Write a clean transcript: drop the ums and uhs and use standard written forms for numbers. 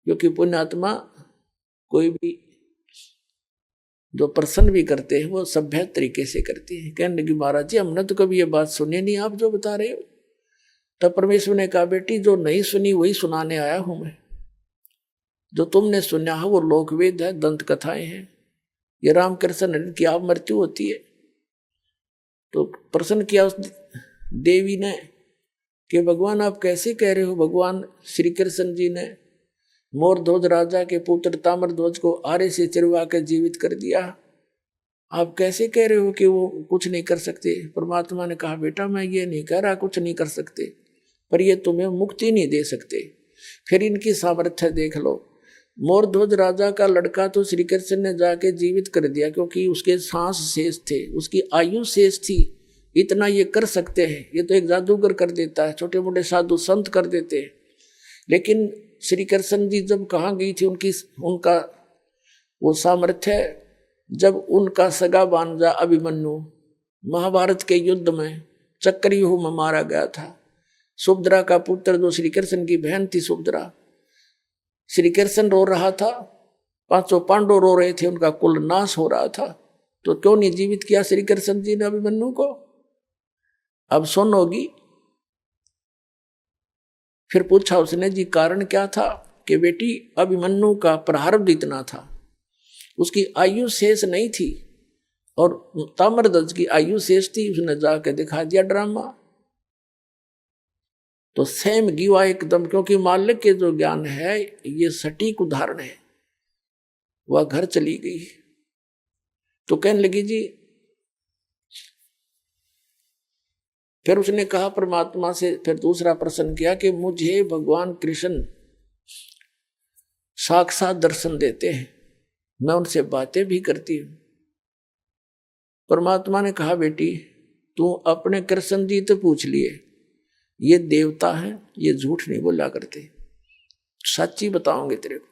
क्योंकि पुण्यात्मा कोई भी जो प्रसन्न भी करते हैं वो सभ्य तरीके से करते हैं। कहने लगी महाराज जी हमने तो कभी ये बात सुनी नहीं, आप जो बता रहे हो। तब परमेश्वर ने कहा बेटी जो नहीं सुनी वही सुनाने आया हूं मैं। जो तुमने सुना है वो लोकवेद है, दंत कथाएं हैं, ये रामकृष्ण की आप मृत्यु होती है। तो प्रश्न किया उस देवी ने कि भगवान आप कैसे कह रहे हो। भगवान श्री कृष्ण जी ने मोरध्वज राजा के पुत्र ताम्रध्वज को आरे से चिरवा कर जीवित कर दिया, आप कैसे कह रहे हो कि वो कुछ नहीं कर सकते। परमात्मा ने कहा बेटा मैं ये नहीं कह रहा कुछ नहीं कर सकते, पर ये तुम्हें मुक्ति नहीं दे सकते। फिर इनकी सामर्थ्य देख लो। मोरध्वज राजा का लड़का तो श्री कृष्ण ने जाके जीवित कर दिया क्योंकि उसके सांस शेष थे, उसकी आयु शेष थी, इतना ये कर सकते हैं। ये तो एक जादूगर कर देता है, छोटे मोटे साधु संत कर देते हैं। लेकिन श्री कृष्ण जी जब कहाँ गई थी उनका वो सामर्थ्य, जब उनका सगा भांजा अभिमन्यु महाभारत के युद्ध में चक्रव्यूह में मारा गया था। सुभद्रा का पुत्र जो श्री कृष्ण की बहन थी सुभद्रा, श्री कृष्ण रो रहा था, 500 पांडव रो रहे थे, उनका कुल नाश हो रहा था, तो क्यों नहीं जीवित किया श्री कृष्ण जी ने अभिमन्यु को। अब सुन होगी। फिर पूछा उसने जी कारण क्या था कि बेटी अभिमन्यु का प्रारब्ध इतना था, उसकी आयु शेष नहीं थी और ताम्रध्वज की आयु शेष थी। उसने जाके दिखा दिया ड्रामा। तो सेम गिवा एकदम, क्योंकि मालिक के जो ज्ञान है ये सटीक उदाहरण है। वह घर चली गई तो कहने लगी जी, फिर उसने कहा परमात्मा से, फिर दूसरा प्रश्न किया कि मुझे भगवान कृष्ण साक्षात दर्शन देते हैं, मैं उनसे बातें भी करती हूं। परमात्मा ने कहा बेटी तू अपने कृष्ण जी तो पूछ लिए, ये देवता है, ये झूठ नहीं बोला करते, सच्ची बताओगे तेरे को।